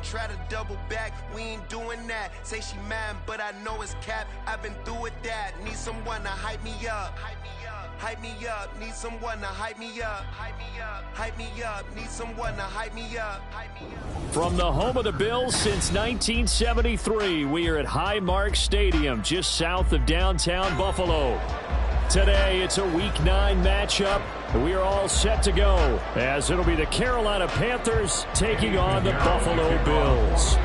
try to double back, we ain't doing that. Say she mad, but I know it's cap. I've been through with that. Need someone to hype me up. Hype me up, need someone to hype me up. Hype me up, need someone to hype me up. From the home of the Bills since 1973, we are at Highmark Stadium, just south of downtown Buffalo. Today, it's a Week 9 matchup. We are all set to go, as it'll be the Carolina Panthers taking on the Buffalo Bills.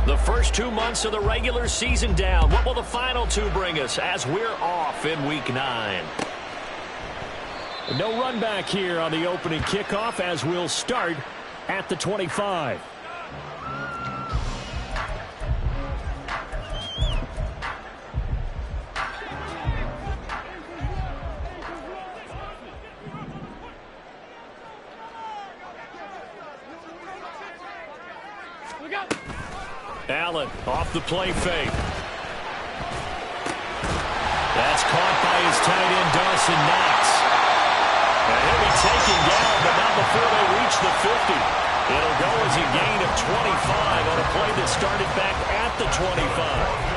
The first 2 months of the regular season down. What will the final 2 bring us as we're off in Week 9? No run back here on the opening kickoff as we'll start at the 25. Allen off the play fake. That's caught by his tight end, Dawson Knox. And he'll be taken down, but not before they reach the 50. It'll go as a gain of 25 on a play that started back at the 25.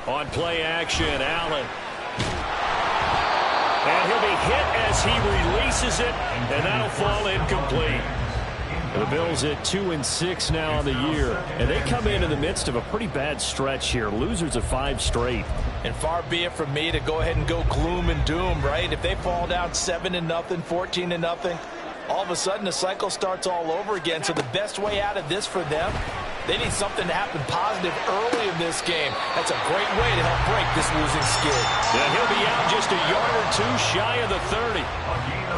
On play action, Allen. And he'll be hit as he releases it, and that'll fall incomplete. The Bills at 2-6 now on the year, and they come in the midst of a pretty bad stretch here. Losers of 5 straight. And far be it from me to go ahead and go gloom and doom, right? If they fall down 7-0, 14-0, all of a sudden the cycle starts all over again. So the best way out of this for them, they need something to happen positive early in this game. That's a great way to help break this losing skid. Yeah, he'll be out just a yard or 2 shy of the 30.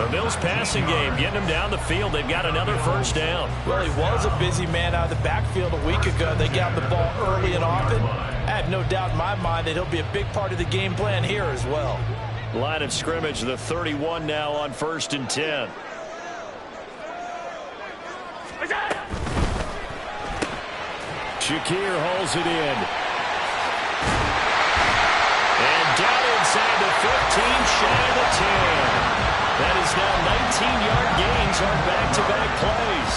The Bills passing game, getting them down the field. They've got another first down. Well, he was a busy man out of the backfield a week ago. They got the ball early and often. I have no doubt in my mind that he'll be a big part of the game plan here as well. Line of scrimmage, the 31 now on 1st and 10. Shakir holds it in. And down inside the 15, shy of the 10. That is now 19-yard gains on back-to-back plays.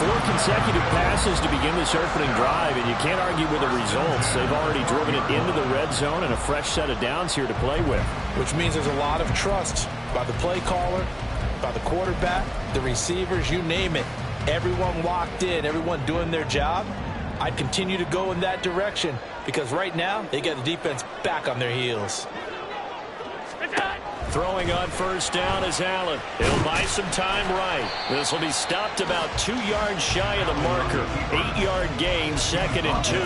4 consecutive passes to begin this opening drive, and you can't argue with the results. They've already driven it into the red zone and a fresh set of downs here to play with. Which means there's a lot of trust by the play caller, by the quarterback, the receivers, you name it. Everyone locked in, everyone doing their job. I'd continue to go in that direction because right now they got the defense back on their heels. Throwing on first down is Allen. He'll buy some time right. This will be stopped about 2 yards shy of the marker. 8-yard gain, 2nd and 2.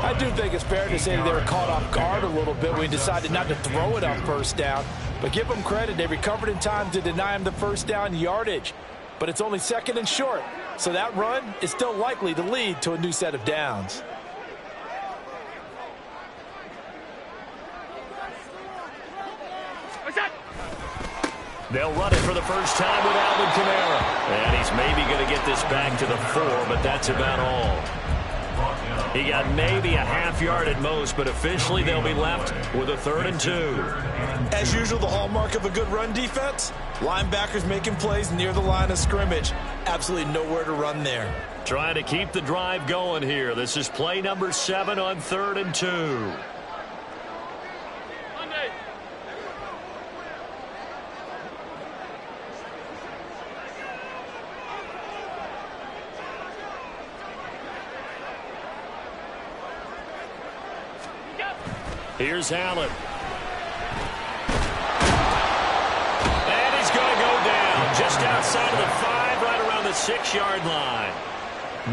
I do think it's fair to say that they were caught off guard a little bit when we decided not to throw it on first down. But give them credit. They recovered in time to deny him the first down yardage. But it's only 2nd and short. So that run is still likely to lead to a new set of downs. They'll run it for the first time with Alvin Kamara. And he's maybe going to get this back to the 4, but that's about all. He got maybe a half yard at most, but officially they'll be left with a 3rd and 2. As usual, the hallmark of a good run defense, linebackers making plays near the line of scrimmage. Absolutely nowhere to run there. Trying to keep the drive going here. This is play number 7 on 3rd and 2. Here's Allen. And he's going to go down just outside of the 5, right around the 6-yard line.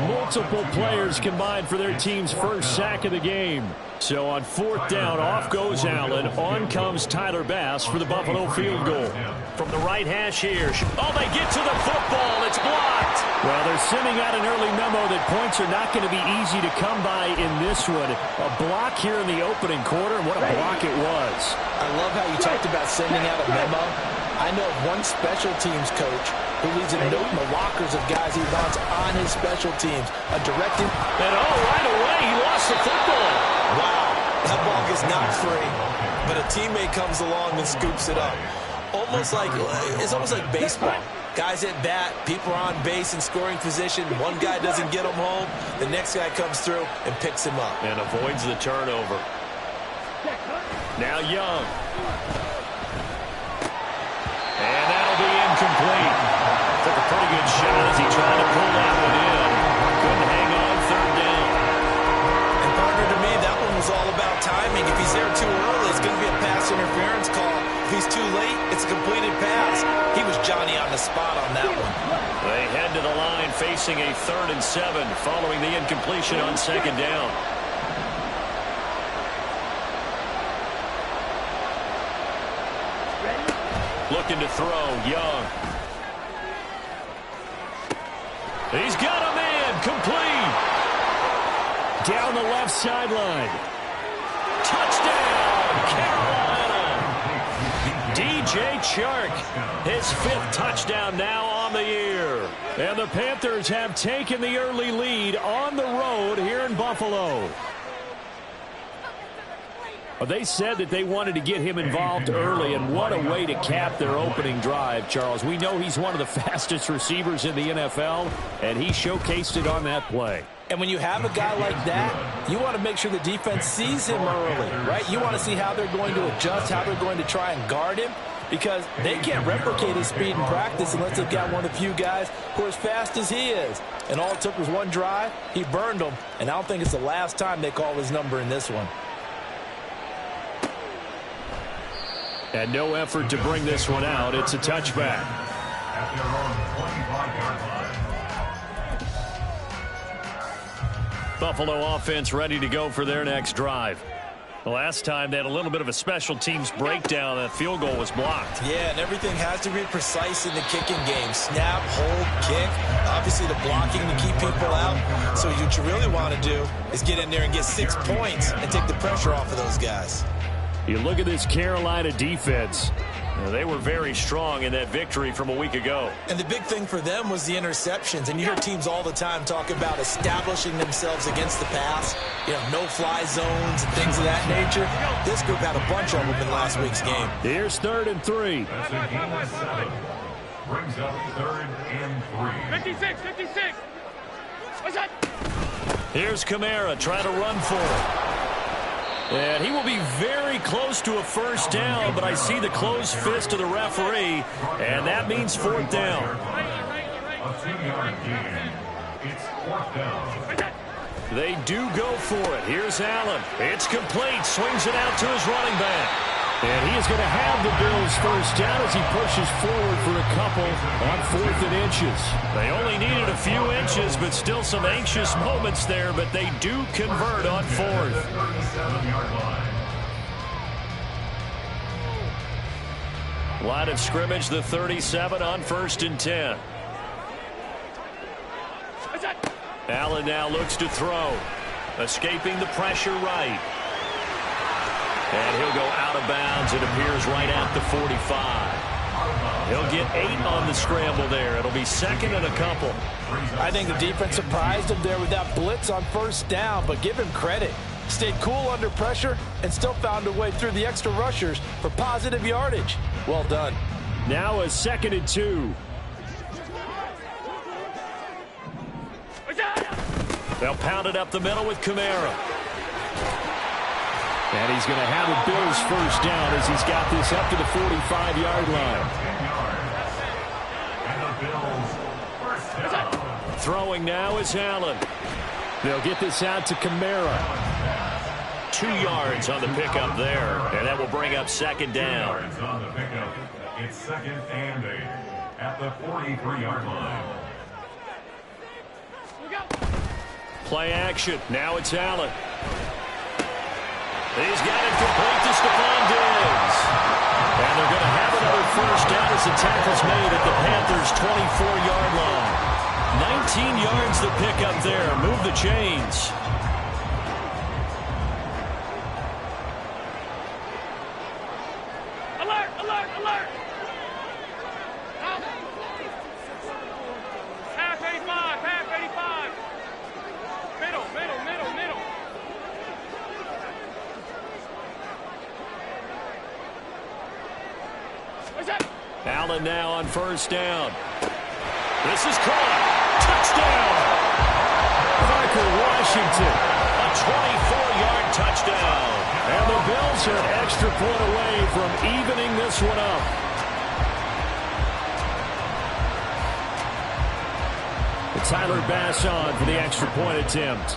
Multiple players combined for their team's first sack of the game. So on 4th down, off goes Allen. On comes Tyler Bass for the Buffalo field goal. From the right hash here. Oh, they get to the football. It's blocked. Well, they're sending out an early memo that points are not going to be easy to come by in this one. A block here in the opening quarter, and what a block it was. I love how you talked about sending out a memo. I know of one special teams coach who leaves a note in the lockers of guys he wants on his special teams. A directive. And right away, he lost the football. Wow, that ball gets knocked free, but a teammate comes along and scoops it up. It's almost like baseball. Guys at bat, people are on base in scoring position. One guy doesn't get him home. The next guy comes through and picks him up. And avoids the turnover. Now Young. And that'll be incomplete. Took a pretty good shot as he tried to pull that one in. Couldn't hang on third down. And partner, to me, that one was all about timing. If he's there too early, it's going to be a pass interference call. If he's too late, it's a completed pass. He was Johnny on the spot on that one. They head to the line facing a 3rd and 7 following the incompletion on 2nd down. Looking to throw, Young. He's got a man, complete. Down the left sideline. Touchdown, Carolina. DJ Chark, his 5th touchdown now on the year. And the Panthers have taken the early lead on the road here in Buffalo. They said that they wanted to get him involved early, and what a way to cap their opening drive, Charles. We know he's one of the fastest receivers in the NFL, and he showcased it on that play. And when you have a guy like that, you want to make sure the defense sees him early, right? You want to see how they're going to adjust, how they're going to try and guard him, because they can't replicate his speed in practice unless they've got one of the few guys who are as fast as he is. And all it took was one drive. He burned them, and I don't think it's the last time they call his number in this one. And no effort to bring this one out. It's a touchback. Buffalo offense ready to go for their next drive. The last time they had a little bit of a special teams breakdown. That field goal was blocked. Yeah, and everything has to be precise in the kicking game. Snap, hold, kick. Obviously the blocking to keep people out. So what you really want to do is get in there and get 6 points and take the pressure off of those guys. You look at this Carolina defense. They were very strong in that victory from a week ago. And the big thing for them was the interceptions. And you hear teams all the time talk about establishing themselves against the pass. You know, no-fly zones and things of that nature. This group had a bunch of them in last week's game. Here's 3rd and 3. Brings up 3rd and 3. 56. What's that? Here's Kamara trying to run for it. And he will be very close to a first down, but I see the closed fist of the referee, and that means 4th down. A 2-yard gain. It's 4th down. They do go for it. Here's Allen. It's complete. Swings it out to his running back. And he is going to have the Bills first down as he pushes forward for a couple on 4th and inches. They only needed a few inches, but still some anxious moments there, but they do convert on 4th. 37-yard line. Line of scrimmage, the 37 on 1st and 10. Allen now looks to throw. Escaping the pressure right. And he'll go out of bounds. It appears right at the 45. He'll get 8 on the scramble there. It'll be 2nd and a couple. I think the defense surprised him there with that blitz on first down, but give him credit. Stayed cool under pressure and still found a way through the extra rushers for positive yardage. Well done. Now a 2nd and 2. They'll pound it up the middle with Kamara. And he's going to have a Bills first down as he's got this up to the 45-yard line. Throwing now is Allen. They'll get this out to Kamara. 2 yards on the pickup there, and that will bring up 2nd down. On the pickup. It's 2nd and 8 at the 43-yard line. Play action. Now it's Allen. He's got it complete to Stephon Diggs. And they're going to have another first down as the tackle's made at the Panthers' 24-yard line. 19 yards the pickup there. Move the chains. Alert, alert, alert. Allen now on first down. This is caught. Touchdown. Parker Washington. A 24-yard touchdown. And the Bills are an extra point away from evening this one up. Tyler Bass on for the extra point attempt.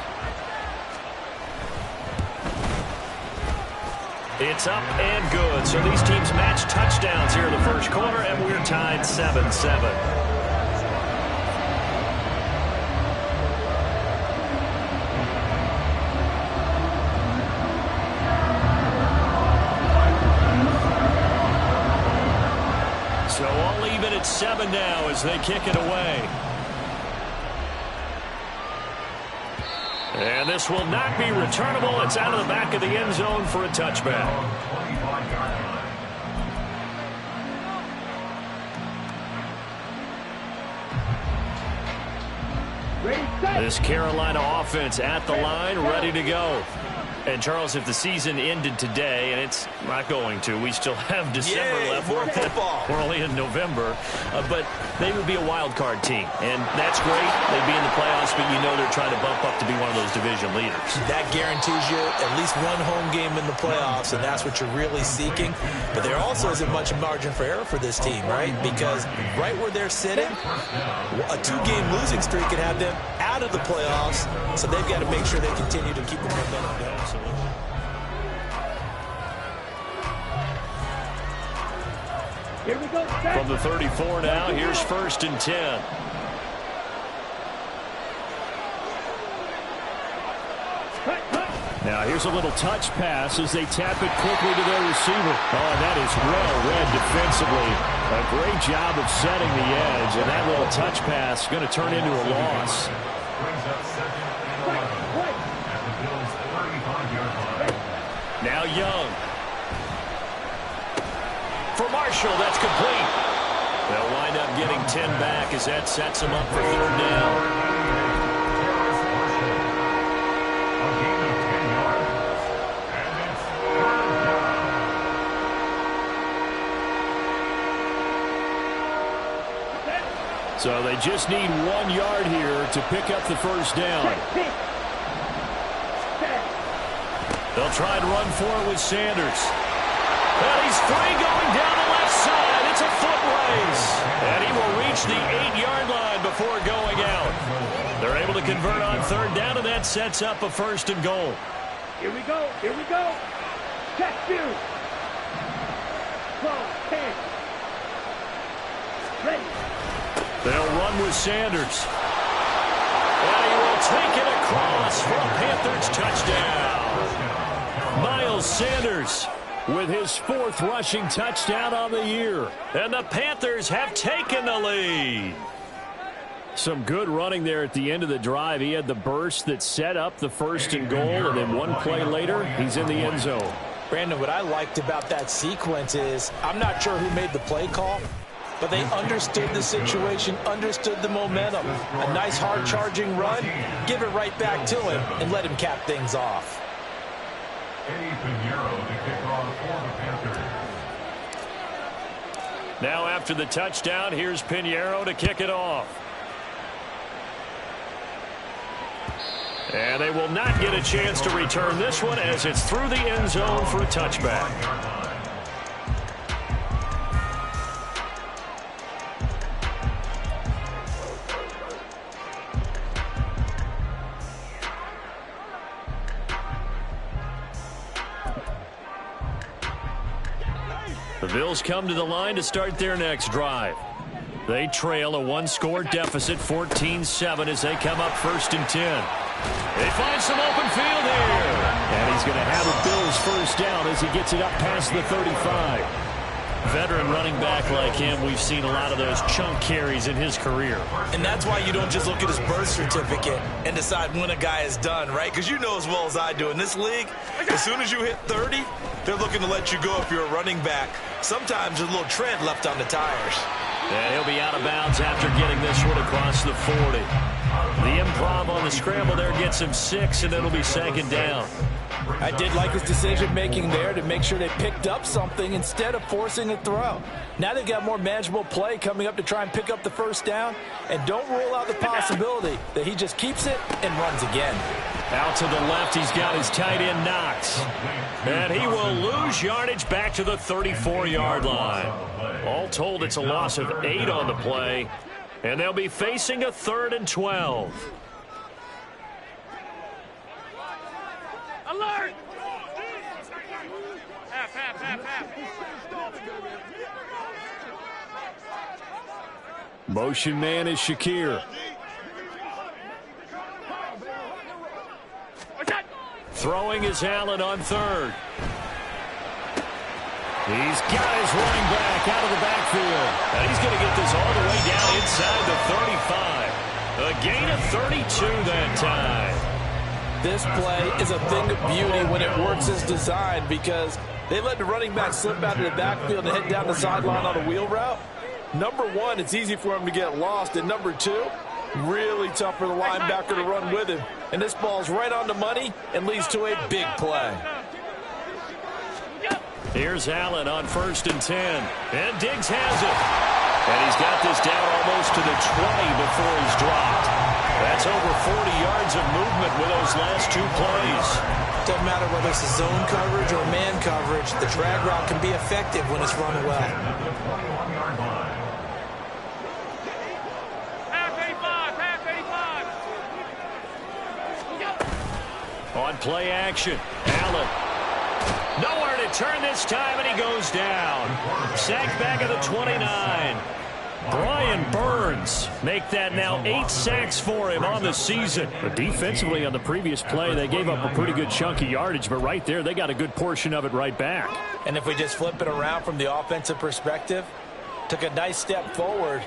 It's up and good. So these teams match touchdowns here in the first quarter, and we're tied 7-7. So all even at 7 now as they kick it away. And this will not be returnable. It's out of the back of the end zone for a touchback. This Carolina offense at the line, ready to go. And, Charles, if the season ended today, and it's not going to, we still have December left. More football. We're only in November. But they would be a wild card team. And that's great. They'd be in the playoffs, but you know they're trying to bump up to be one of those division leaders. That guarantees you at least one home game in the playoffs, and that's what you're really seeking. But there also isn't much margin for error for this team, right? Because right where they're sitting, a 2-game losing streak could have them out of the playoffs. So they've got to make sure they continue to keep the momentum going. Here we go. From the 34 now, here's 1st and 10. Now here's a little touch pass as they tap it quickly to their receiver. Oh, that is well read defensively. A great job of setting the edge, and that little touch pass is going to turn into a loss. Now Young. For Marshall, that's complete. They'll wind up getting 10 back as that sets them up for 3rd down. So they just need 1 yard here to pick up the 1st down. They'll try and run for it with Sanders. And he's free going down the left side. It's a foot race. And he will reach the 8-yard line before going out. They're able to convert on 3rd down, and that sets up a 1st and goal. Here we go. Here we go. Check 2. 12, 10. Ready. They'll run with Sanders. And he will take it across for a Panthers touchdown. Miles Sanders with his 4th rushing touchdown on the year. And the Panthers have taken the lead. Some good running there at the end of the drive. He had the burst that set up the 1st and goal, and then 1 play later, he's in the end zone. Brandon, what I liked about that sequence is I'm not sure who made the play call, but they understood the situation, understood the momentum. A nice hard-charging run, give it right back to him, and let him cap things off. Now after the touchdown, here's Pinheiro to kick it off. And they will not get a chance to return this one as it's through the end zone for a touchback. The Bills come to the line to start their next drive. They trail a 1-score deficit, 14-7, as they come up 1st and 10. They find some open field here. And he's going to have a Bills 1st down as he gets it up past the 35. Veteran running back like him, we've seen a lot of those chunk carries in his career. And that's why you don't just look at his birth certificate and decide when a guy is done, right? Because you know as well as I do, in this league, as soon as you hit 30, they're looking to let you go if you're a running back. Sometimes there's a little tread left on the tires. And he'll be out of bounds after getting this one across the 40. The improv on the scramble there gets him 6, and it'll be second down. I did like his decision-making there to make sure they picked up something instead of forcing a throw. Now they've got more manageable play coming up to try and pick up the first down, and don't rule out the possibility that he just keeps it and runs again. Out to the left, he's got his tight end Knox. And he will lose yardage back to the 34-yard line. All told, it's a loss of 8 on the play, and they'll be facing a 3rd and 12. Alert! Half. Motion man is Shakir. Throwing is Allen on 3rd. He's got his running back out of the backfield. And he's going to get this all the way down inside the 35. A gain of 32 that time. This play is a thing of beauty when it works as designed because they let the running back slip out of the backfield and head down the sideline on a wheel route. Number one, it's easy for him to get lost. And number two, really tough for the linebacker to run with him. And this ball's right on the money and leads to a big play. Here's Allen on 1st and 10. And Diggs has it. And he's got this down almost to the 20 before he's dropped. That's over 40 yards of movement with those last 2 plays. Doesn't matter whether it's a zone coverage or man coverage. The drag route can be effective when it's run well. On play action, Allen. Nowhere to turn this time, and he goes down. Sacked back at the 29. Brian Burns make that now 8 sacks for him on the season. But defensively on the previous play, they gave up a pretty good chunk of yardage, but right there, they got a good portion of it right back. And if we just flip it around from the offensive perspective, took a nice step forward,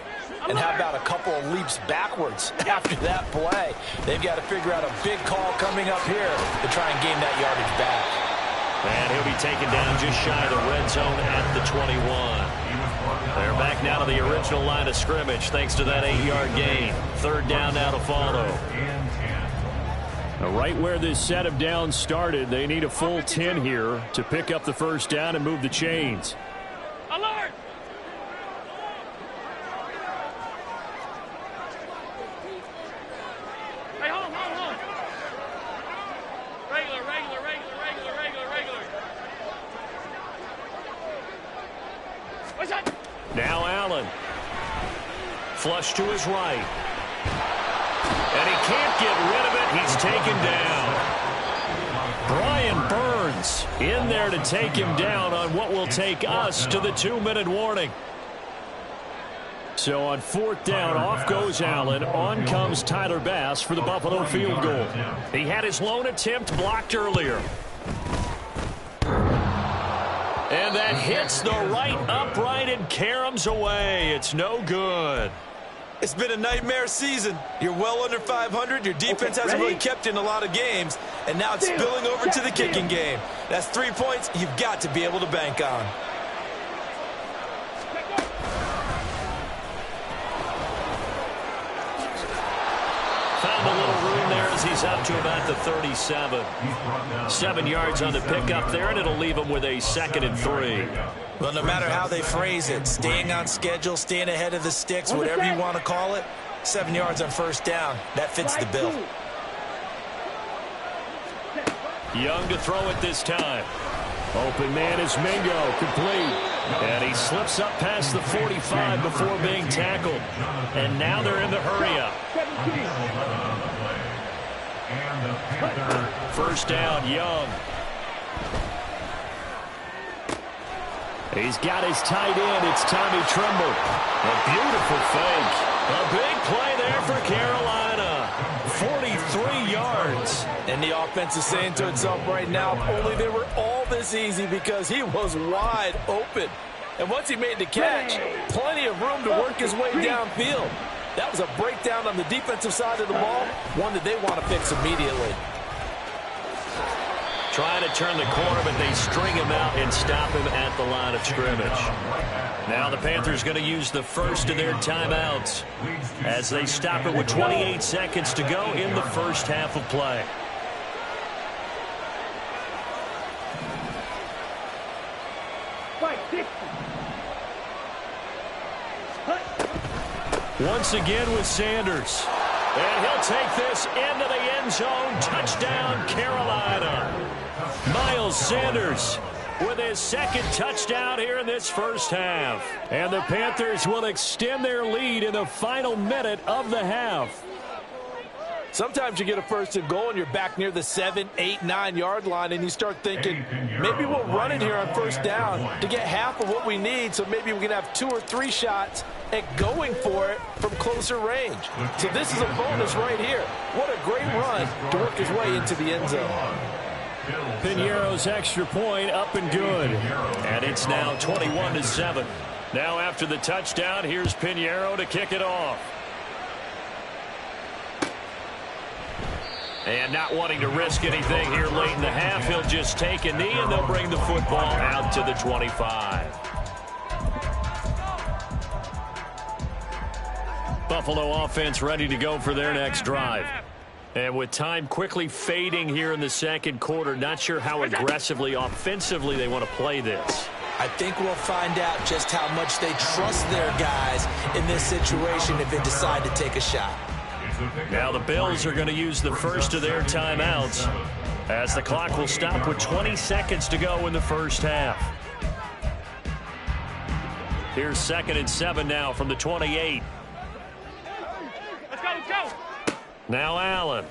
and how about a couple of leaps backwards after that play? They've got to figure out a big call coming up here to try and gain that yardage back. And he'll be taken down just shy of the red zone at the 21. They're back now to the original line of scrimmage thanks to that 8-yard gain. 3rd down now to follow. Now, right where this set of downs started, they need a full 10 here to pick up the first down and move the chains. Alert! Hey, hold on. Regular. What's that? Now Allen. Flush to his right. And he can't get rid of it. He's taken down. Brian Burns in there to take him down on what will take us to the 2-minute warning. So on 4th down, off goes Allen. On comes Tyler Bass for the Buffalo field goal. He had his lone attempt blocked earlier. And that hits the right upright and caroms away. It's no good. It's been a nightmare season. You're well under 500. Your defense hasn't really kept in a lot of games. And now it's spilling over to the kicking game. That's 3 points you've got to be able to bank on. Found a little room there as he's up to about the 37. 7 yards on the pickup there, and it'll leave him with a 2nd and 3. Well, no matter how they phrase it, staying on schedule, staying ahead of the sticks, whatever you want to call it, 7 yards on 1st down, that fits the bill. Young to throw it this time. Open man is Mingo, complete. And he slips up past the 45 before being tackled. And now they're in the hurry-up. First down, Young. He's got his tight end. It's Tommy Tremble. A beautiful fake. A big play there for Carolina. 43 yards. And the offense is saying to itself right now, if only they were all this easy, because he was wide open. And once he made the catch, plenty of room to work his way downfield. That was a breakdown on the defensive side of the ball, one that they want to fix immediately. Trying to turn the corner, but they string him out and stop him at the line of scrimmage. Now the Panthers going to use the first of their timeouts as they stop it with 28 seconds to go in the first half of play. Once again with Sanders. And he'll take this into the end zone. Touchdown, Carolina. Miles Sanders with his second touchdown here in this first half. And the Panthers will extend their lead in the final minute of the half. Sometimes you get a first and goal and you're back near the 7, 8, 9-yard line and you start thinking, maybe we'll run it here on first down to get half of what we need, so maybe we can have 2 or 3 shots at going for it from closer range. So this is a bonus right here. What a great run to work his way into the end zone. Piñeiro's extra point up and good. And it's now 21-7. Now after the touchdown, here's Piñeiro to kick it off. And not wanting to risk anything here late in the half, he'll just take a knee and they'll bring the football out to the 25. Buffalo offense ready to go for their next drive. And with time quickly fading here in the second quarter, not sure how aggressively, offensively they want to play this. I think we'll find out just how much they trust their guys in this situation if they decide to take a shot. Now the Bills are going to use the first of their timeouts as the clock will stop with 20 seconds to go in the first half. Here's 2nd and 7 now from the 28. Let's go, let's go. Now Allen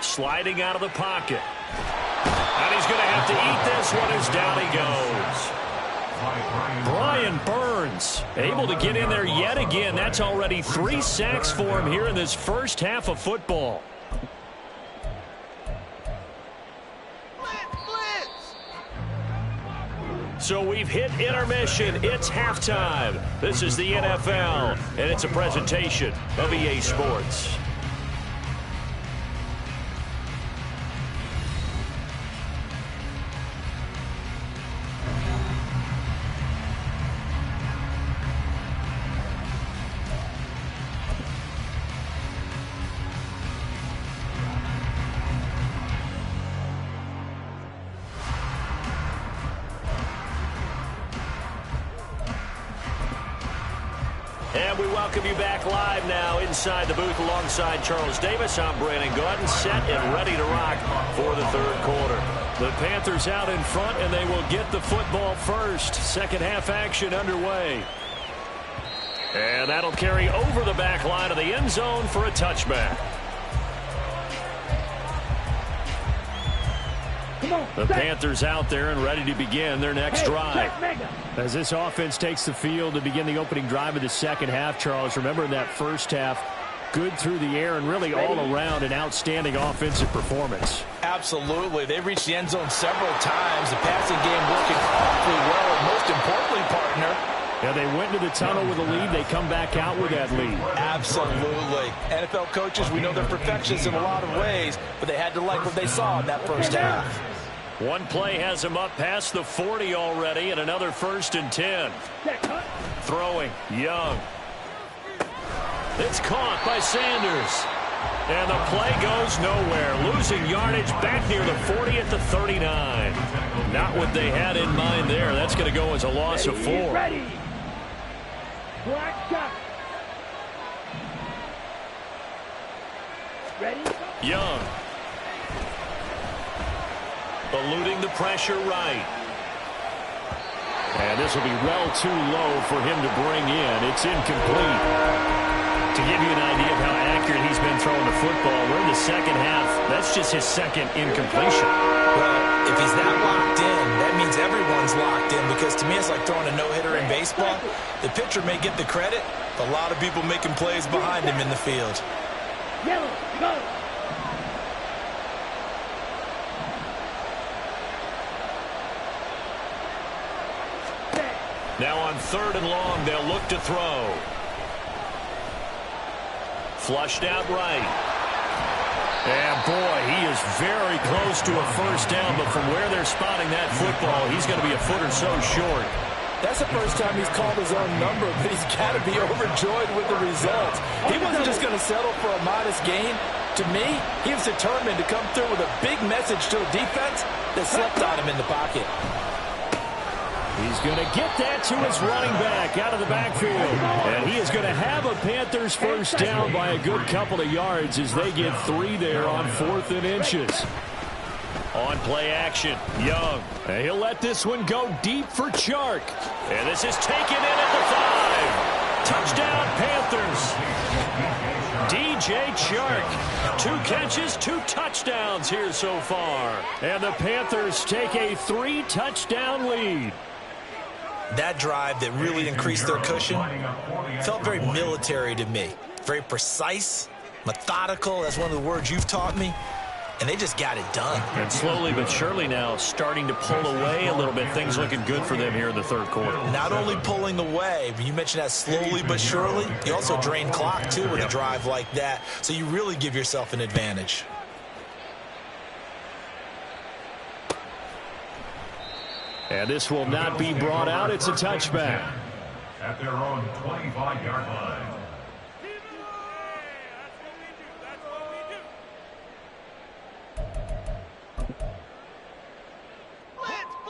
sliding out of the pocket. And he's going to have to eat this one as down he goes. Brian Burns able to get in there yet again. That's already 3 sacks for him here in this first half of football. So we've hit intermission. It's halftime. This is the NFL, and it's a presentation of EA Sports. And we welcome you back live now inside the booth alongside Charles Davis. I'm Brandon Gordon, set and ready to rock for the third quarter. The Panthers out in front, and they will get the football first. Second half action underway. And that'll carry over the back line of the end zone for a touchback. The Panthers out there and ready to begin their next drive. As this offense takes the field to begin the opening drive of the second half, Charles, remember in that first half, good through the air and really all around an outstanding offensive performance. Absolutely. They reached the end zone several times. The passing game working awfully well. And most importantly, partner, yeah, they went into the tunnel with a lead. They come back out with that lead. Absolutely. NFL coaches, we know they're perfectionists in a lot of ways, but they had to like what they saw in that first half. One play has him up past the 40 already, and another 1st and 10. Throwing, Young. It's caught by Sanders. And the play goes nowhere. Losing yardage back near the 40 at the 39. Not what they had in mind there. That's going to go as a loss of 4. Ready. Black shot. Ready. Young. Eluding the pressure right. And this will be well too low for him to bring in. It's incomplete. To give you an idea of how accurate he's been throwing the football, we're in the second half. That's just his second incompletion. Well, if he's that locked in, that means everyone's locked in, because to me it's like throwing a no-hitter in baseball. The pitcher may get the credit, but a lot of people making plays behind him in the field. Yellow, go. Now on 3rd and long, they'll look to throw. Flushed out right. And boy, he is very close to a first down, but from where they're spotting that football, he's going to be a foot or so short. That's the first time he's called his own number, but he's got to be overjoyed with the results. He wasn't just going to settle for a modest gain. To me, he was determined to come through with a big message to a defense that slept on him in the pocket. He's going to get that to his running back out of the backfield. And he is going to have a Panthers first down by a good couple of yards as they get 3 there on 4th and inches. On play action, Young. And he'll let this one go deep for Chark. And this is taken in at the 5. Touchdown, Panthers. DJ Chark. 2 catches, 2 touchdowns here so far. And the Panthers take a 3-touchdown lead. That drive that really increased their cushion felt very military to me. Very precise, methodical. That's one of the words you've taught me. And they just got it done. And slowly but surely now starting to pull away a little bit. Things looking good for them here in the 3rd quarter. Not only pulling away, but you mentioned that slowly but surely. You also drain clock, too, with a drive like that. So you really give yourself an advantage. And this will not be brought out. It's a touchback. At their own 25-yard line.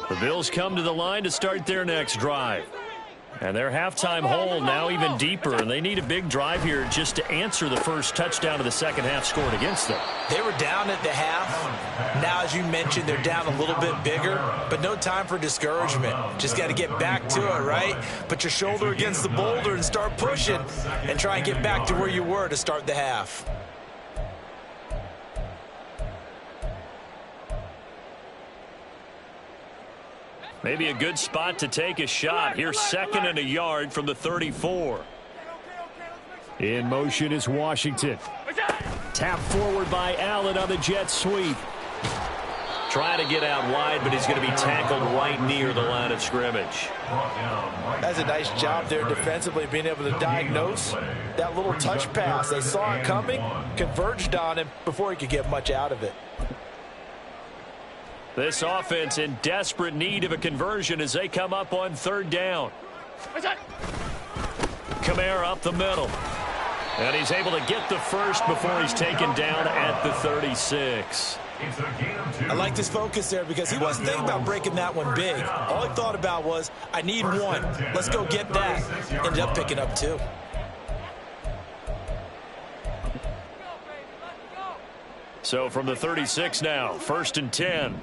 The Bills come to the line to start their next drive. And their halftime hole now even deeper, and they need a big drive here just to answer the first touchdown of the second half scored against them. They were down at the half. Now, as you mentioned, they're down a little bit bigger, but no time for discouragement. Just got to get back to it, right? Put your shoulder against the boulder and start pushing and try and get back to where you were to start the half. Maybe a good spot to take a shot. Here's 2nd and a yard from the 34. In motion is Washington. Tap forward by Allen on the jet sweep. Trying to get out wide, but he's going to be tackled right near the line of scrimmage. That's a nice job there defensively, being able to diagnose that little touch pass. They saw it coming, converged on him before he could get much out of it. This offense in desperate need of a conversion as they come up on 3rd down. Kamara up the middle. And he's able to get the first before he's taken down at the 36. I liked his focus there because he wasn't thinking about breaking that one big. All he thought about was, I need 1. Let's go get that. Ended up picking up 2. So from the 36 now, 1st and 10.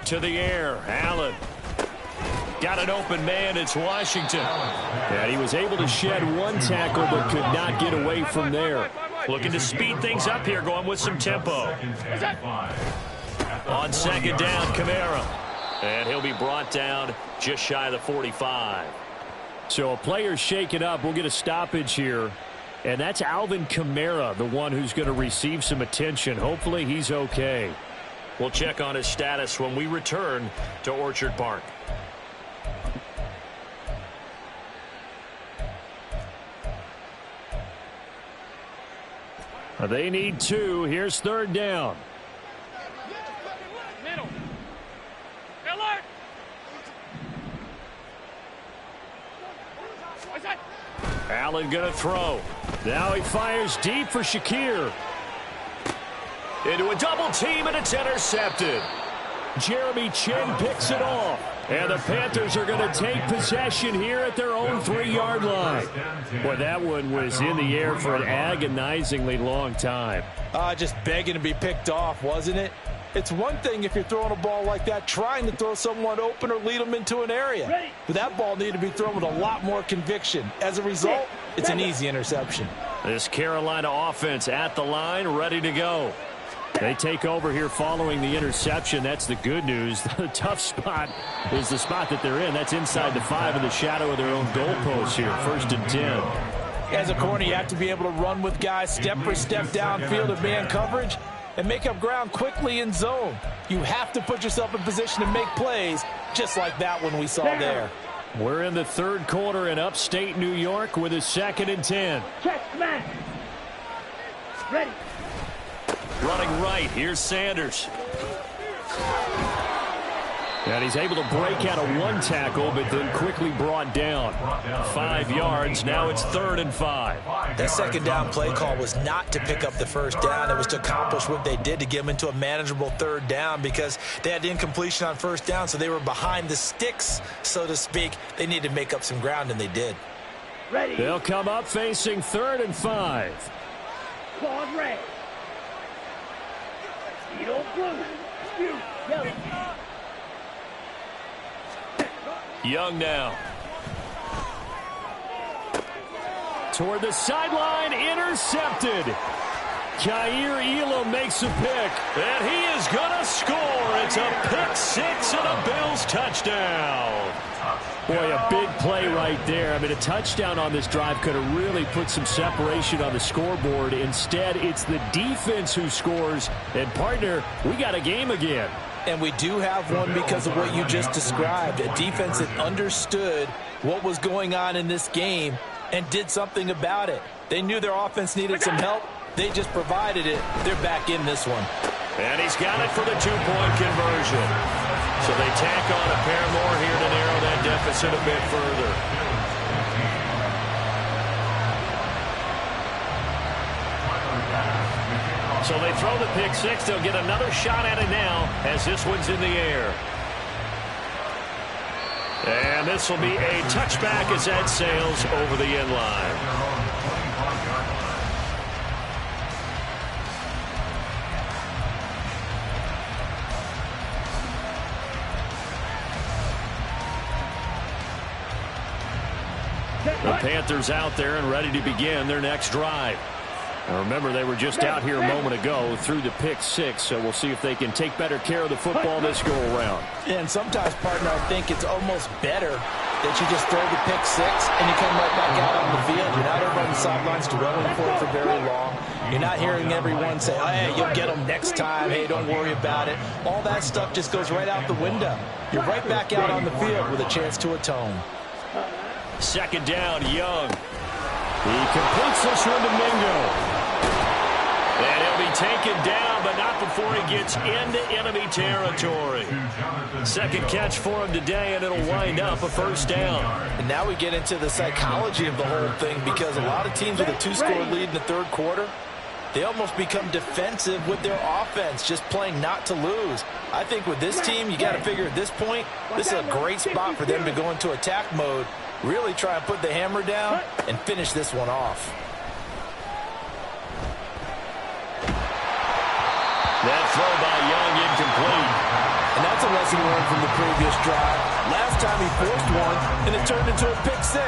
To the air, Allen. Got an open man, it's Washington. And he was able to shed 1 tackle but could not get away from there. Looking to speed things up here, going with some tempo. On 2nd down, Kamara. And he'll be brought down just shy of the 45. So a player shaken up. We'll get a stoppage here. And that's Alvin Kamara, the one who's going to receive some attention. Hopefully he's okay. We'll check on his status when we return to Orchard Park. They need 2. Here's 3rd down. Middle. Alert. Allen going to throw. Now he fires deep for Shakir. Into a double team, and it's intercepted. Jeremy Chin picks it off. And the Panthers are going to take possession here at their own 3-yard line. Boy, that one was in the air for an agonizingly long time. Just begging to be picked off, wasn't it? It's one thing if you're throwing a ball like that, trying to throw someone open or lead them into an area. But that ball needed to be thrown with a lot more conviction. As a result, it's an easy interception. This Carolina offense at the line, ready to go. They take over here following the interception. That's the good news. The tough spot is the spot that they're in. That's inside the 5 in the shadow of their own goalpost here. 1st and 10. As a corner, you have to be able to run with guys step for step downfield in man coverage and make up ground quickly in zone. You have to put yourself in position to make plays just like that one we saw there. We're in the 3rd quarter in upstate New York with a 2nd and 10. Check, man. Ready. Running right, here's Sanders. And he's able to break out of one tackle, but then quickly brought down. 5 yards, now it's 3rd and 5. That second down play call was not to pick up the first down. It was to accomplish what they did to get them into a manageable 3rd down because they had incompletion on first down, so they were behind the sticks, so to speak. They needed to make up some ground, and they did. Ready. They'll come up facing 3rd and 5. Claude red. Speedo blue. Spew yellow. Young now. Toward the sideline, intercepted. Kaiir Elam makes a pick, and he is going to score. It's a pick 6 and a Bills touchdown. Boy, a big play right there. I mean, a touchdown on this drive could have really put some separation on the scoreboard. Instead, it's the defense who scores. And, partner, we got a game again. And we do have one because of what you just described. A defense that understood what was going on in this game and did something about it. They knew their offense needed some help. They just provided it. They're back in this one. And he's got it for the 2-point conversion. So they tack on a pair more here to narrow that deficit a bit further. So they throw the pick 6. They'll get another shot at it now as this one's in the air. And this will be a touchback as that sails over the end line. The Panthers out there and ready to begin their next drive. Now remember, they were just out here a moment ago through the pick 6, so we'll see if they can take better care of the football this go-around. And sometimes, partner, I think it's almost better that you just throw the pick 6 and you come right back out on the field. You're not over on the sidelines dwelling for it for very long. You're not hearing everyone say, oh, hey, you'll get them next time. Hey, don't worry about it. All that stuff just goes right out the window. You're right back out on the field with a chance to atone. 2nd down, Young. He completes this one to Mingo. And he'll be taken down, but not before he gets into enemy territory. 2nd catch for him today, and it'll wind up a 1st down. And now we get into the psychology of the whole thing because a lot of teams with a 2-score lead in the 3rd quarter, they almost become defensive with their offense, just playing not to lose. I think with this team, you got to figure at this point, this is a great spot for them to go into attack mode, really try and put the hammer down and finish this one off. That throw by Young incomplete. And that's a lesson learned from the previous drive. Last time he forced one, and it turned into a pick 6.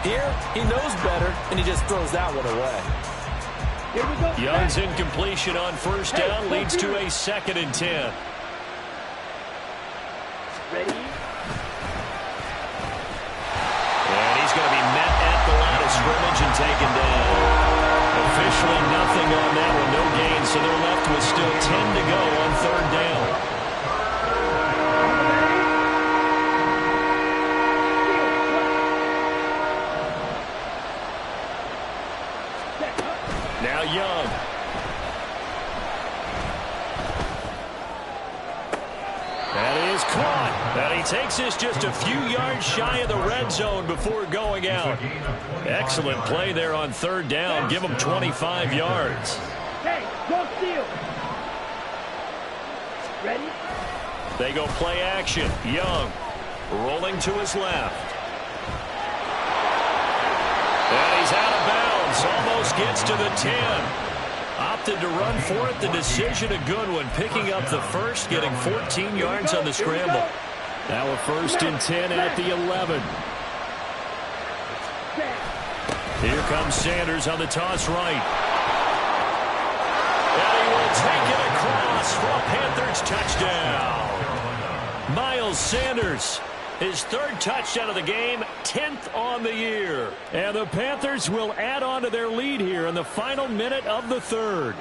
Here, he knows better, and he just throws that one away. Here we go. Young's incompletion on 1st down leads to a 2nd and 10. Ready. And he's going to be met at the line of scrimmage and taken down. Officially nothing on that one, no gain, so they're left with still 10 to go on 3rd down. Now Young. That is caught. And he takes this just a few yards shy of the red zone before going out. Excellent play there on 3rd down. Give him 25 yards. Hey, go steal. Ready? They go play action. Young rolling to his left. And he's out of bounds. Almost gets to the 10. Opted to run for it. The decision a good one. Picking up the 1st, getting 14 yards on the scramble. Now a 1st and 10 at the 11. Here comes Sanders on the toss right. And he will take it across for a Panthers touchdown. Miles Sanders, his 3rd touchdown of the game, 10th on the year. And the Panthers will add on to their lead here in the final minute of the 3rd.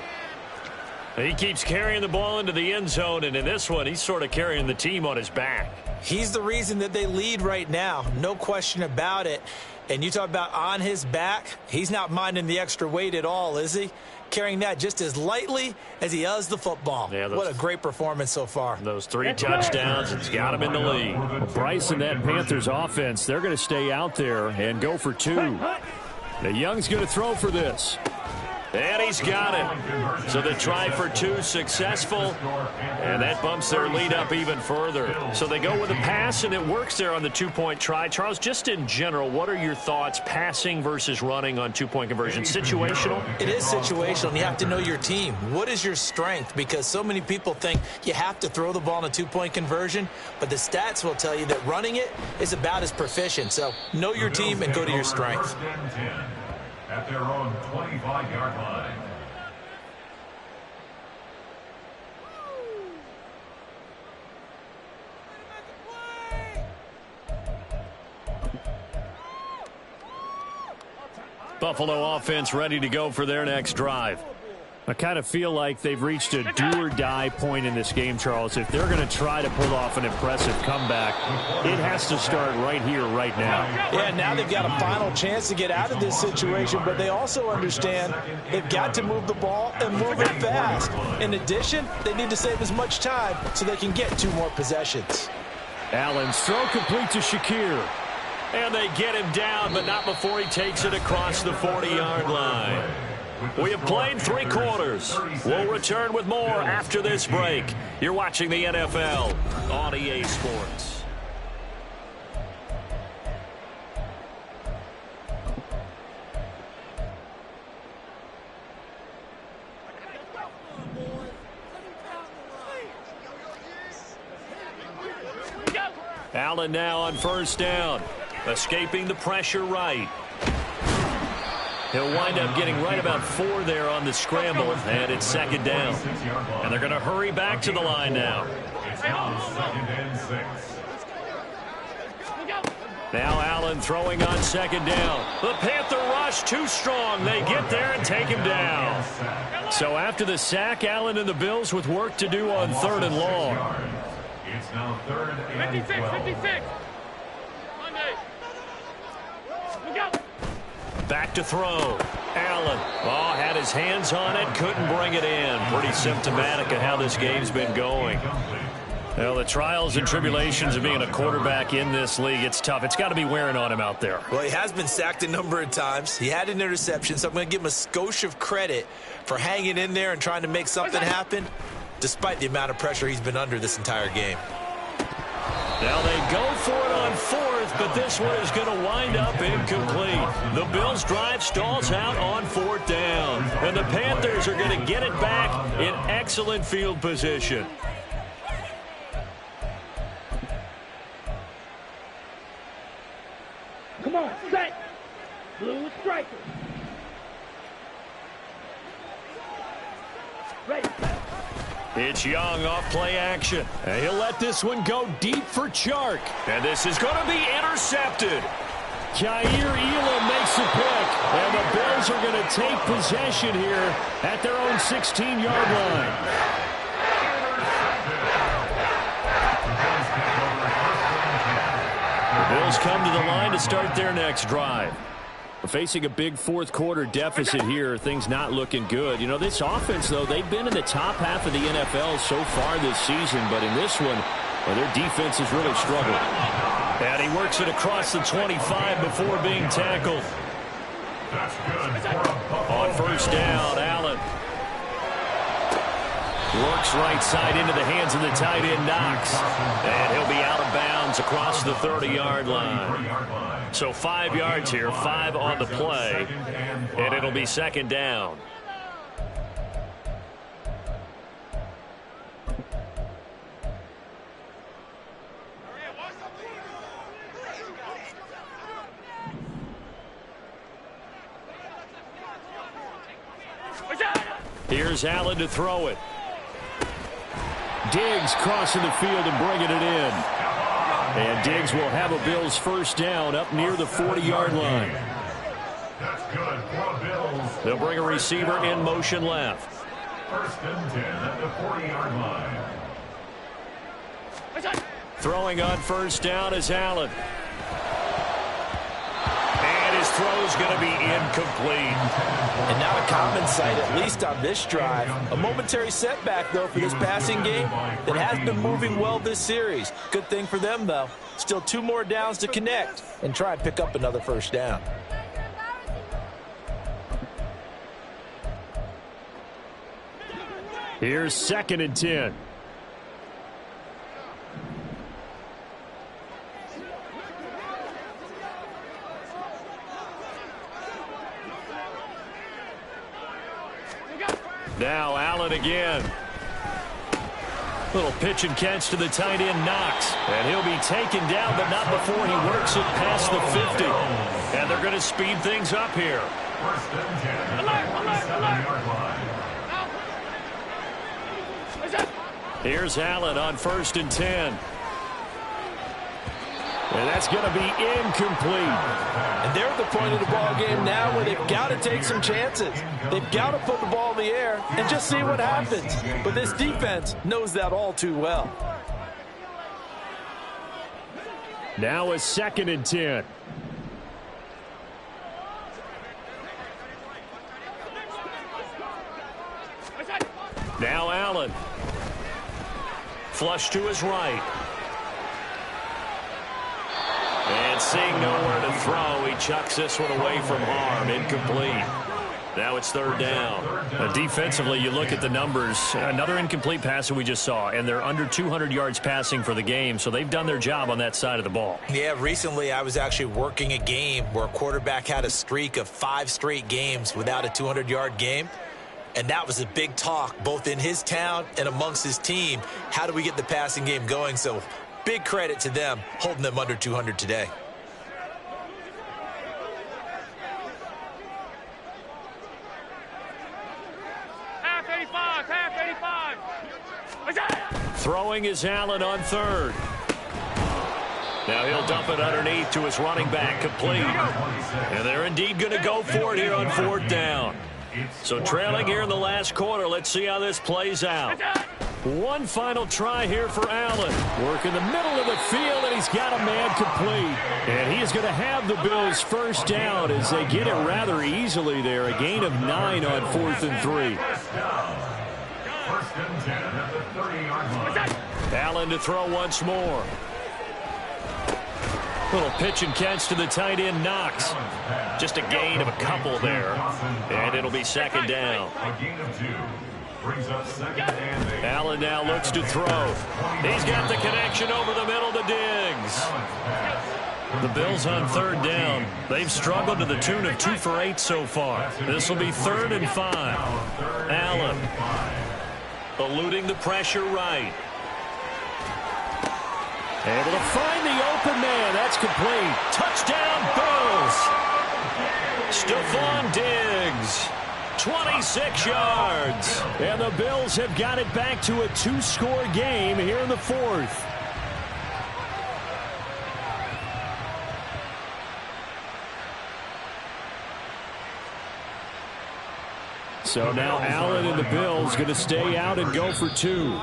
He keeps carrying the ball into the end zone, and in this one, he's sort of carrying the team on his back. He's the reason that they lead right now, no question about it. And you talk about on his back, he's not minding the extra weight at all, is he? carrying that just as lightly as he does the football. Yeah, what a great performance so far. Those 3 touchdowns, it's got him in the lead. Well, Bryce and that Panthers offense, they're going to stay out there and go for 2. Now Young's going to throw for this. And he's got it. So the try for 2 successful, and that bumps their lead up even further. So they go with a pass, and it works there on the 2-point try. Charles, just in general, what are your thoughts passing versus running on 2-point conversion? Situational? It is situational, and you have to know your team. What is your strength? Because so many people think you have to throw the ball in a 2-point conversion, but the stats will tell you that running it is about as proficient. So know your team and go to your strength. At their own 25-yard line. Buffalo offense ready to go for their next drive. I kind of feel like they've reached a do-or-die point in this game, Charles. If they're going to try to pull off an impressive comeback, it has to start right here, right now. Yeah, now they've got a final chance to get out of this situation, but they also understand they've got to move the ball and move it fast. In addition, they need to save as much time so they can get 2 more possessions. Allen's throw complete to Shakir. And they get him down, but not before he takes it across the 40-yard line. We have played 3 quarters. We'll return with more after this break. You're watching the NFL on EA Sports. Allen now on first down, escaping the pressure right. He'll wind up getting right about 4 there on the scramble, and it's 2nd down. And they're going to hurry back to the line now. Now Allen throwing on 2nd down. The Panther rush too strong. They get there and take him down. So after the sack, Allen and the Bills with work to do on 3rd and long. It's now 3rd and 12. 56. Back to throw. Allen. Oh, had his hands on it. Couldn't bring it in. Pretty symptomatic of how this game's been going. Well, the trials and tribulations of being a quarterback in this league, it's tough. It's got to be wearing on him out there. Well, he has been sacked a number of times. He had an interception, so I'm going to give him a skosh of credit for hanging in there and trying to make something happen, despite the amount of pressure he's been under this entire game. Now they go for it on 4th, but this one is going to wind up incomplete. The Bills' drive stalls out on 4th down, and the Panthers are going to get it back in excellent field position. Come on, set. Blue striker. Ready. It's Young off play action. And he'll let this one go deep for Chark. And this is going to be intercepted. Khair Elam makes the pick. And the Bills are going to take possession here at their own 16-yard line. The Bills come to the line to start their next drive. We're facing a big 4th quarter deficit here. Things not looking good. You know, this offense, though, they've been in the top half of the NFL so far this season. But in this one, well, their defense has really struggled. And he works it across the 25 before being tackled. On first down, Allen works right side into the hands of the tight end, Knox. And he'll be out of bounds across the 30-yard line. So 5 yards here, 5 on the play, and it'll be 2nd down. Here's Allen to throw it. Diggs crossing the field and bringing it in. And Diggs will have a Bills first down up near the 40-yard line. That's good for the Bills. They'll bring a receiver in motion left. 1st and 10 at the 40-yard line. Throwing on first down is Allen. And his throw's going to be incomplete. And not a common sight, at least on this drive. A momentary setback, though, for this passing game that has been moving well this series. Good thing for them, though. Still 2 more downs to connect and try and pick up another first down. Here's 2nd and 10. Now Allen again. Little pitch and catch to the tight end, Knox. And he'll be taken down, but not before he works it past the 50. And they're going to speed things up here. First and 10 at the 47-yard line. Here's Allen on 1st and 10. And that's going to be incomplete. And they're at the point of the ball game now where they've got to take some chances. They've got to put the ball in the air and just see what happens. But this defense knows that all too well. Now a 2nd and 10. Now Allen. Flush to his right. And seeing nowhere to throw, he chucks this one away from harm. Incomplete. Now it's 3rd down. Defensively, you look at the numbers. Another incomplete pass that we just saw, and they're under 200 yards passing for the game, so they've done their job on that side of the ball. Yeah, recently I was actually working a game where a quarterback had a streak of 5 straight games without a 200-yard game. And that was a big talk, both in his town and amongst his team. How do we get the passing game going? So big credit to them, holding them under 200 today. Half 85, half 85. Throwing is Allen on 3rd. Now he'll dump it underneath to his running back, complete. And they're indeed going to go for it here on 4th down. So trailing here in the last quarter. Let's see how this plays out. One final try here for Allen. Work in the middle of the field, and he's got a man complete. And he is going to have the Bills' first down as they get it rather easily there. A gain of 9 on 4th and 3. First and 10 at the 30-yard line. Allen to throw once more. Little pitch and catch to the tight end, Knox. Just a gain of a couple there. And it'll be 2nd down. A gain of 2. Brings up 2nd and 8. Allen now looks to throw. He's got the connection over the middle to Diggs. The Bills on 3rd down. They've struggled to the tune of 2 for 8 so far. This will be 3rd and 5. Allen eluding the pressure right. Able to find the open man. That's complete. Touchdown, Bills. Stephon Diggs. 26 yards. And the Bills have got it back to a 2-score game here in the 4th. So now Allen and the Bills going to stay out and go for 2.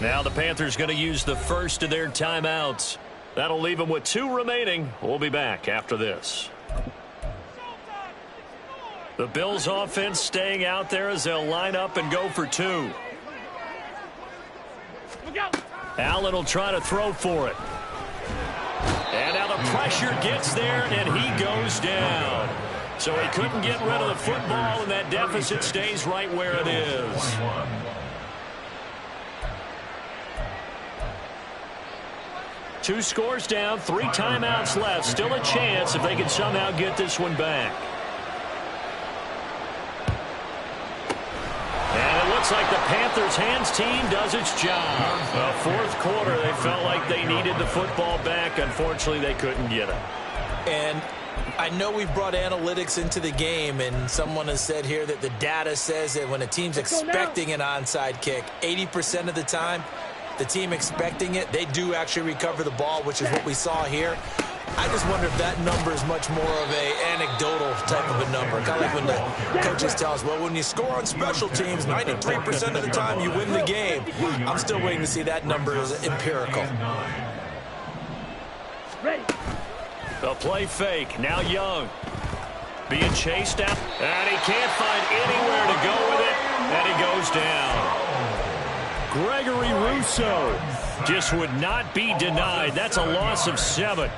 Now the Panthers going to use the first of their timeouts. That'll leave them with 2 remaining. We'll be back after this. The Bills offense staying out there as they'll line up and go for 2. Allen will try to throw for it. And now the pressure gets there, and he goes down. So he couldn't get rid of the football, and that deficit stays right where it is. 2 scores down, 3 timeouts left. Still a chance if they can somehow get this one back. And it looks like the Panthers' hands team does its job. The 4th quarter, they felt like they needed the football back. Unfortunately, they couldn't get it. And I know we brought analytics into the game, and someone has said here that the data says that when a team's expecting an onside kick, 80% of the time, the team expecting it, they do actually recover the ball, which is what we saw here. I just wonder if that number is much more of an anecdotal type of a number. Kind of like when the coaches tell us, well, when you score on special teams, 93% of the time you win the game. I'm still waiting to see that number as empirical. The play fake. Now Young. Being chased down, and he can't find anywhere to go with it, and he goes down. Gregory Rousseau just would not be denied. That's a loss of 7.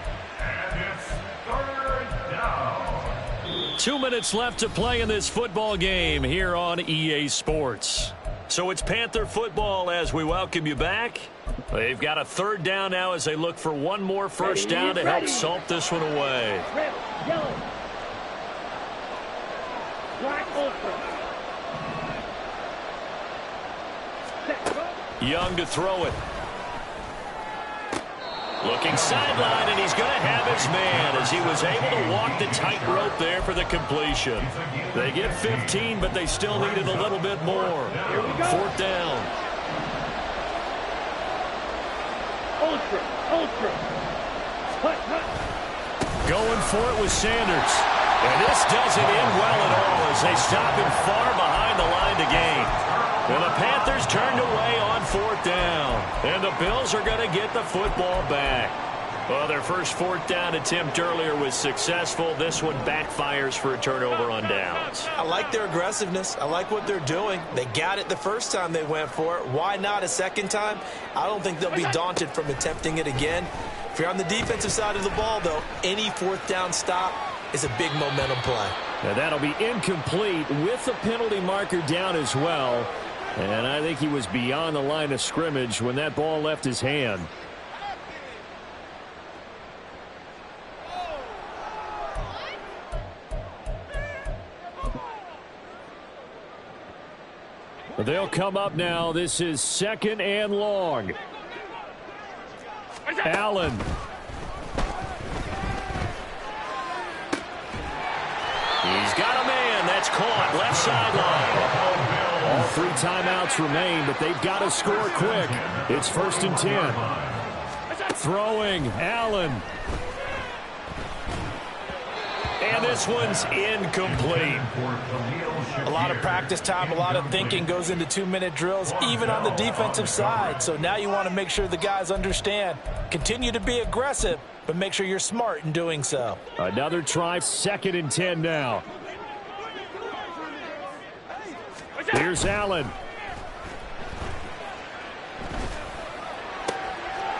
2 minutes left to play in this football game here on EA Sports. So it's Panther football as we welcome you back. They've got a 3rd down now as they look for one more first down to help salt this one away. Red, yellow. Black, ultra. Set, go. Young to throw it. Looking sideline, and he's going to have his man as he was able to walk the tightrope there for the completion. They get 15, but they still needed a little bit more. 4th down. Ultra, ultra. Hut, hut. Going for it with Sanders. And this doesn't end well at all as they stop him far behind the line to gain. And the Panthers turned away on 4th down. And the Bills are going to get the football back. Well, their first 4th down attempt earlier was successful. This one backfires for a turnover on downs. I like their aggressiveness. I like what they're doing. They got it the first time they went for it. Why not a second time? I don't think they'll be daunted from attempting it again. If you're on the defensive side of the ball, though, any 4th down stop is a big momentum play. Now that'll be incomplete with the penalty marker down as well. And I think he was beyond the line of scrimmage when that ball left his hand. They'll come up now. This is 2nd and long. Allen. He's got a man. That's caught. Left sideline. All 3 timeouts remain, but they've got to score quick. It's 1st and 10. Throwing. Allen. And this one's incomplete. A lot of practice time, a lot of thinking goes into 2-minute drills, even on the defensive side. So now you want to make sure the guys understand. Continue to be aggressive, but make sure you're smart in doing so. Another try, 2nd and 10 now. Here's Allen.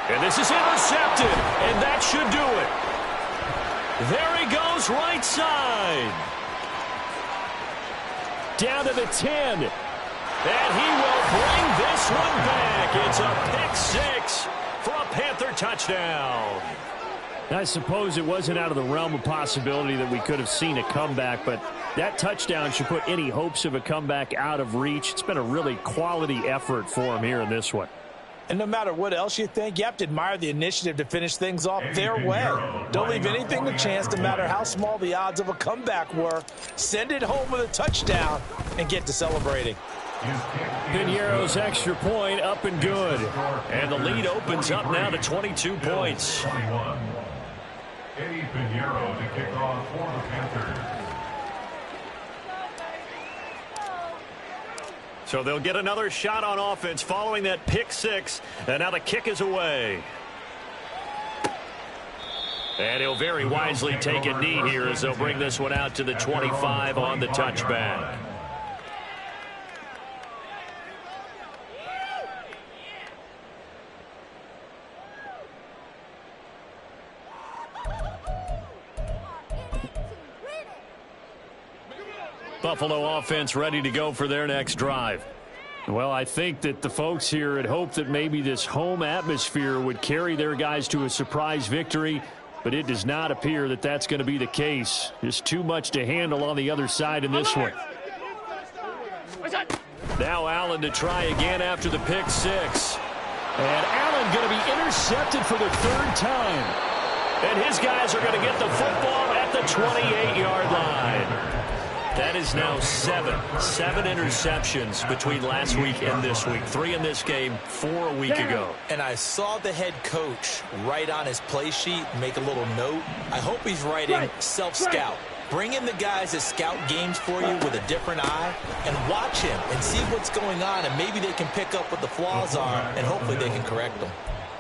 And this is intercepted, and that should do it. There he goes, right side. Down to the 10. And he will bring this one back. It's a pick-6 for a Panther touchdown. I suppose it wasn't out of the realm of possibility that we could have seen a comeback, but that touchdown should put any hopes of a comeback out of reach. It's been a really quality effort for him here in this one. And no matter what else you think, you have to admire the initiative to finish things off their way. Don't leave anything to chance, no matter how small the odds of a comeback were. Send it home with a touchdown and get to celebrating. Piñeiro's extra point up and good. And the lead opens up now to 22 points. Eddie Piñeiro to kick off for the Panthers. So they'll get another shot on offense following that pick-6. And now the kick is away. And he'll very wisely take a knee here as they'll bring this one out to the 25 on the touchback. Buffalo offense ready to go for their next drive. Well, I think that the folks here had hoped that maybe this home atmosphere would carry their guys to a surprise victory, but it does not appear that that's going to be the case. Just too much to handle on the other side in this one. Now Allen to try again after the pick-6. And Allen going to be intercepted for the 3rd time. And his guys are going to get the football at the 28-yard line. That is now 7 interceptions between last week and this week. 3 in this game, 4 a week ago. And I saw the head coach write on his play sheet, make a little note. I hope he's writing self-scout. Bring in the guys that scout games for you with a different eye and watch him and see what's going on, and maybe they can pick up what the flaws are, and hopefully they can correct them.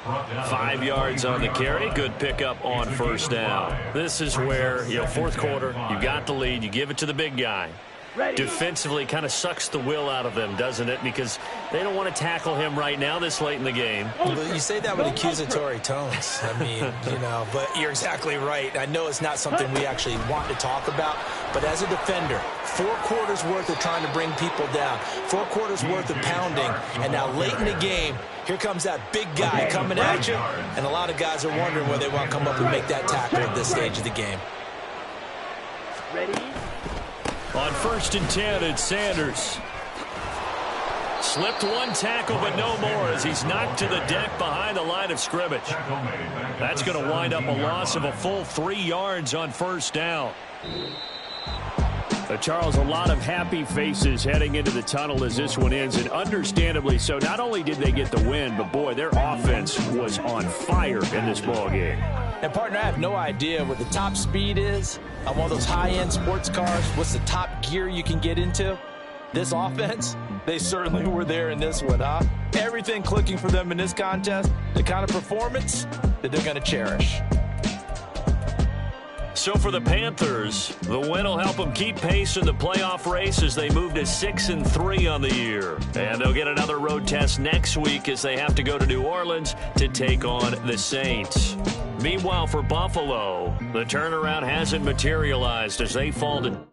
5 yards on the carry. Good pickup on first down. This is where, fourth quarter, you got the lead. You give it to the big guy. Defensively kind of sucks the will out of them, doesn't it? Because they don't want to tackle him right now this late in the game. But you say that with accusatory tones. I mean, but you're exactly right. I know it's not something we actually want to talk about, but as a defender, 4 quarters worth of trying to bring people down, 4 quarters worth of pounding, and now late in the game, here comes that big guy coming at you, and a lot of guys are wondering whether they want to come up and make that tackle at this stage of the game. Ready? On 1st and 10, it's Sanders. Slipped one tackle, but no more as he's knocked to the deck behind the line of scrimmage. That's going to wind up a loss of a full 3 yards on first down. Charles, a lot of happy faces heading into the tunnel as this one ends, and understandably so. Not only did they get the win, but, boy, their offense was on fire in this ballgame. And, partner, I have no idea what the top speed is on one of those high-end sports cars. What's the top gear you can get into? This offense, they certainly were there in this one, huh? Everything clicking for them in this contest, the kind of performance that they're going to cherish. So for the Panthers, the win will help them keep pace in the playoff race as they move to 6-3 on the year. And they'll get another road test next week as they have to go to New Orleans to take on the Saints. Meanwhile, for Buffalo, the turnaround hasn't materialized as they fall to